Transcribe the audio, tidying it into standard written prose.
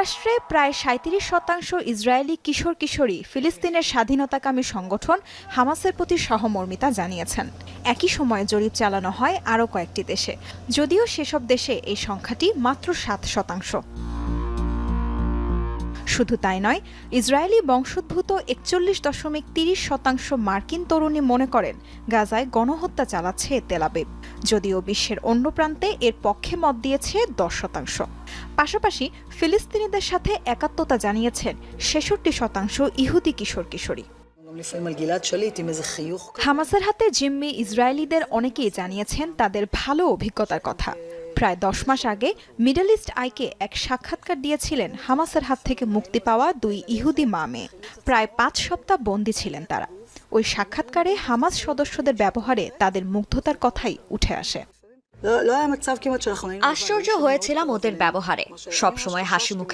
যুক্তরাষ্ট্রে প্রায় ৩৭% ইসরায়েলি কিশোর কিশোরী ফিলিস্তিনের স্বাধীনতাকামী সংগঠন হামাসের প্রতি সহমর্মিতা জানিয়েছেন। একই সময়ে জরিপ চালানো হয় আরও কয়েকটি দেশে, যদিও সেসব দেশে এই সংখ্যাটি মাত্র 7%। শুধু তাই নয়, ইসরায়েলি বংশোদ্ভূত 41.30% মার্কিন তরুণী মনে করেন গাজায় গণহত্যা চালাচ্ছে তেল আবিব, যদিও বিশ্বের অন্য প্রান্তে এর পক্ষে মত দিয়েছে 10%। পাশাপাশি ফিলিস্তিনিদের সাথে একাত্মতা জানিয়েছেন 66% ইহুদি কিশোর কিশোরী। হামাসের হাতে জিম্মি ইসরায়েলিদের অনেকেই জানিয়েছেন তাদের ভালো অভিজ্ঞতার কথা। প্রায় 10 মাস আগে মিডল ইস্ট আইকে এক সাক্ষাৎকার দিয়েছিলেন হামাসের হাত থেকে মুক্তি পাওয়া 2 ইহুদি মা মেয়ে। প্রায় 5 সপ্তাহ বন্দী ছিলেন তারা। ওই সাক্ষাৎকারে হামাস সদস্যদের ব্যবহারে তাদের মুগ্ধতার কথাই উঠে আসে। আশ্চর্য হয়েছিলাম ওদের ব্যবহারে, সবসময় হাসি মুখে